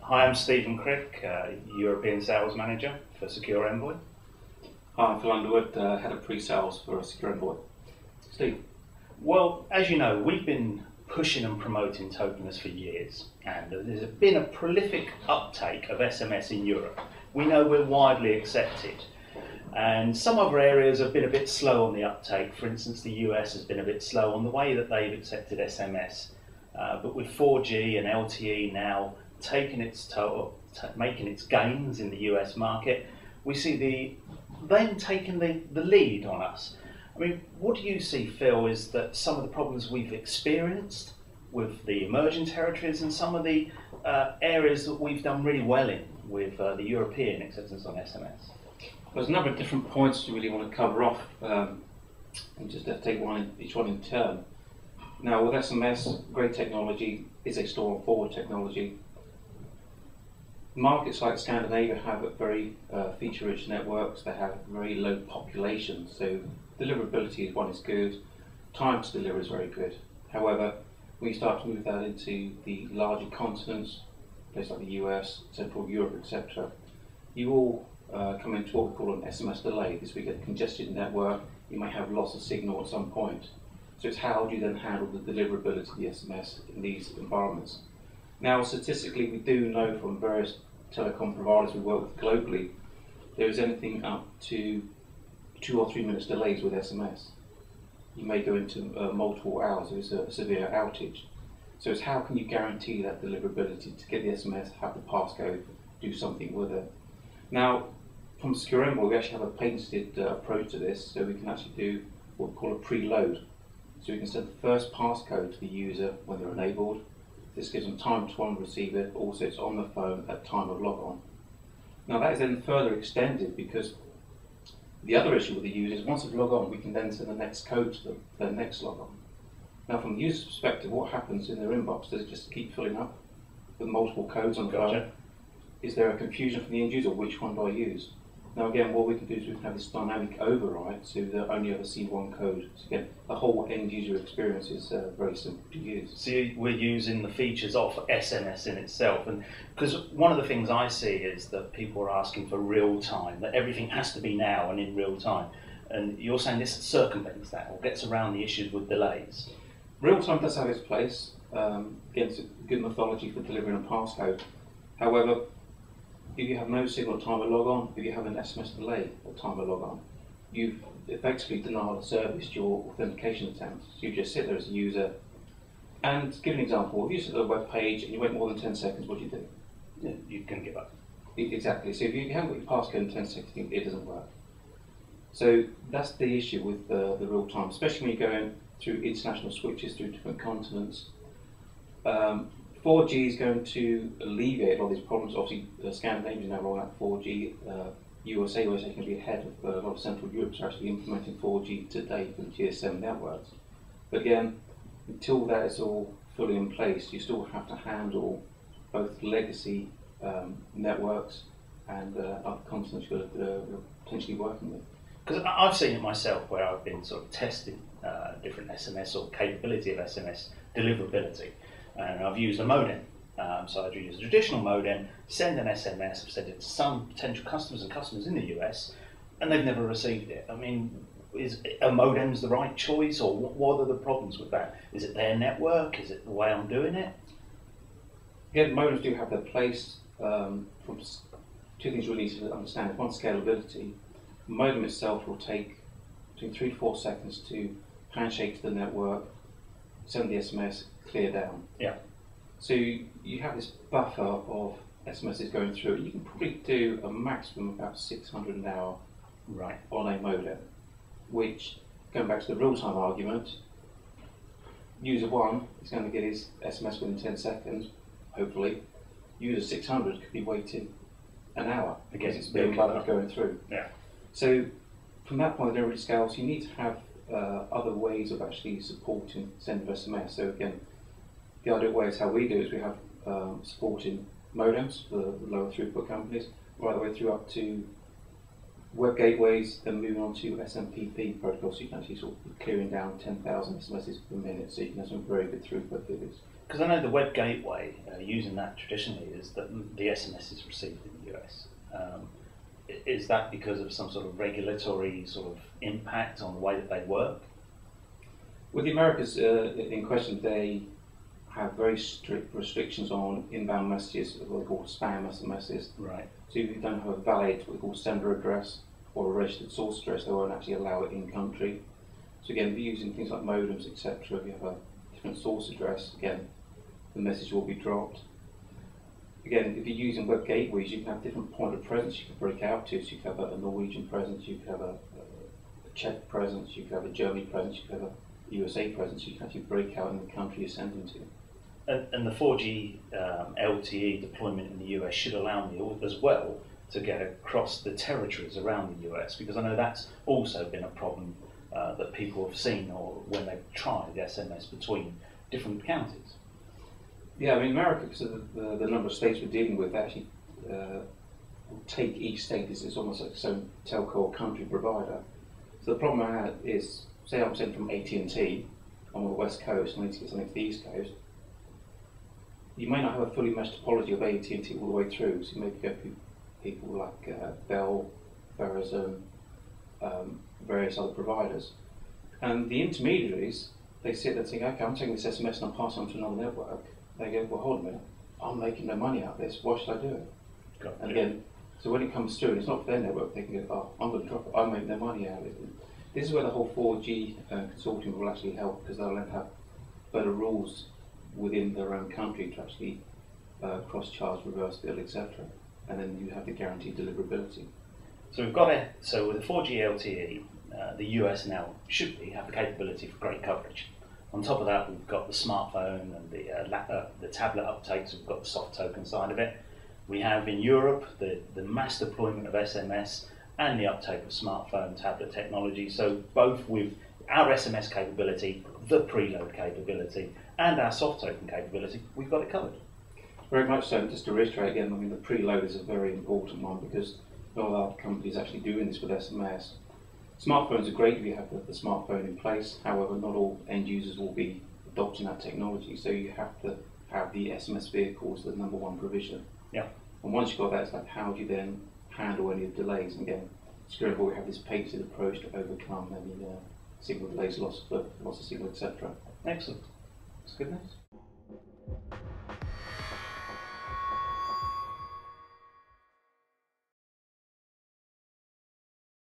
Hi, I'm Stephen Kriek, European Sales Manager for SecurEnvoy. Hi, I'm Phil Underwood, Head of Pre-Sales for SecurEnvoy. Steve? Well, as you know, we've been pushing and promoting Tokenless for years, and there's been a prolific uptake of SMS in Europe. We know we're widely accepted, and some other areas have been a bit slow on the uptake. For instance, the US has been a bit slow on the way that they've accepted SMS, but with 4G and LTE now taking its toll, making its gains in the US market, we see them taking the lead on us. I mean, what do you see, Phil, is that some of the problems we've experienced with the emerging territories and some of the areas that we've done really well in with the European acceptance on SMS? There's a number of different points you really want to cover off, and just have to take each one in turn. Now, with SMS, great technology is a store and forward technology. Markets like Scandinavia have very feature-rich networks. They have very low population, so deliverability is good. Time to deliver is very good. However, when you start to move that into the larger continents, places like the US, Central Europe, etc., you will come into what we call an SMS delay. This we get a congested network. You may have loss of signal at some point. So it's how do you then handle the deliverability of the SMS in these environments. Now, statistically, we do know from various telecom providers we work with globally, there is anything up to 2 or 3 minutes delays with SMS. You may go into multiple hours if it's a severe outage. So it's how can you guarantee that deliverability to get the SMS, have the passcode, do something with it. Now, from SecurEnvoy, we actually have a patented approach to this, so we can actually do what we call a preload. So we can send the first passcode to the user when they're enabled. This gives them time to receive it, but also it's on the phone at time of logon. Now that is then further extended because the other issue with the user is once they log on, we can then send the next code to them, their next logon. Now from the user's perspective, what happens in their inbox? Does it just keep filling up with multiple codes on the phone? Is there a confusion from the end user, which one do I use? Now again, what we can do is we can have this dynamic override so they'll only ever see one code. So again, the whole end user experience is very simple to use. So we're using the features of SMS in itself, and because one of the things I see is that people are asking for real time, that everything has to be now and in real time. And you're saying this circumvents that or gets around the issues with delays. Real time does have its place. Again, it's a good methodology for delivering a passcode. However, if you have no signal at time of logon, if you have an SMS delay at time of logon, you've effectively denied the service to your authentication attempt. So you just sit there as a user. And to give an example, if you sit at a web page and you wait more than 10 seconds, what do you do? Yeah, you can give up. Exactly. So if you haven't got your passcode in 10 seconds, it doesn't work. So that's the issue with the real time, especially when you're going through international switches through different continents. 4G is going to alleviate a lot of these problems. Obviously, Scandinavia is now rolling out 4G. USA is going to be ahead of a lot of Central Europe, are actually implementing 4G today for the GSM networks. But again, until that is all fully in place, you still have to handle both legacy networks and other continents you're potentially working with. Because I've seen it myself where I've been sort of testing different SMS or capability of SMS deliverability. And I've used a modem. So I've used a traditional modem, send an SMS, I've sent it to some potential customers in the US, and they've never received it. I mean, is a modem's the right choice, or what are the problems with that? Is it their network? Is it the way I'm doing it? Yeah, modems do have their place. From two things we need to understand. One, scalability. The modem itself will take between 3 to 4 seconds to handshake to the network, send the SMS, clear down. Yeah. So you have this buffer of SMSs going through. You can probably do a maximum of about 600 an hour on a modem, which, going back to the real-time argument, user 1 is going to get his SMS within 10 seconds, hopefully. User 600 could be waiting an hour because it's being going through. Yeah. So from that point, it don't really scale. So you need to have other ways of actually supporting sending of SMS. So again, the ideal way is how we do it is we have supporting modems for the lower throughput companies, right the way through up to web gateways, then moving on to SMPP protocols, so you can actually sort of be clearing down 10,000 SMSs per minute, so you can have some very good throughput figures. because I know the web gateway, using that traditionally, is that the SMS is received in the US. Is that because of some sort of regulatory sort of impact on the way that they work? With the Americas in question, they have very strict restrictions on inbound messages, what they call spam SMSs. Right. So if you don't have a valid, what we call sender address or a registered source address, they won't actually allow it in country. So again, if you're using things like modems, etc., if you have a different source address, again, the message will be dropped. Again, if you're using web gateways, you can have different point of presence you can break out to. So you can have a Norwegian presence, you can have a Czech presence, you can have a Germany presence, you can have a USA presence. You can actually break out in the country you're sending to. And the 4G LTE deployment in the US should allow me as well to get across the territories around the US, because I know that's also been a problem that people have seen or when they've tried SMS between different counties. Yeah, I mean, America, because of the number of states we're dealing with, actually will take each state as it's almost like its own telco or country provider. So the problem I had is, say I'm sent from AT&T on the west coast and I need to get something to the east coast. You may not have a fully meshed topology of AT&T all the way through, so you maybe go through people like Bell, Verizon, various other providers. And the intermediaries, they sit there thinking, okay, I'm taking this SMS and I'm passing it on to another network. They go, well, hold a minute, I'm making no money out of this, why should I do it? Gotcha. And again, so when it comes through, and it's not for their network, they can go, oh, I'm going to drop it, I'm making no money out of it. And this is where the whole 4G consortium will actually help, because they'll then have better rules within their own country to actually cross-charge, reverse bill, etc. And then you have the guaranteed deliverability. So we've got it. So with the 4G LTE, the US now should have the capability for great coverage. On top of that, we've got the smartphone and the tablet uptake, so we've got the soft token side of it. We have in Europe the mass deployment of SMS and the uptake of smartphone tablet technology. So both with our SMS capability, the preload capability, and our soft token capability, we've got it covered. Very much so. Just to reiterate again, I mean, the preload is a very important one, because not a lot of companies actually doing this with SMS. Smartphones are great if you have the smartphone in place. However, not all end users will be adopting that technology, so you have to have the SMS vehicle as the #1 provision. Yeah. And once you've got that, it's like, how do you then handle any of the delays? And again, SecurEnvoy, we have this patented approach to overcome any signal delays, loss of signal, etc. Excellent. That's good news.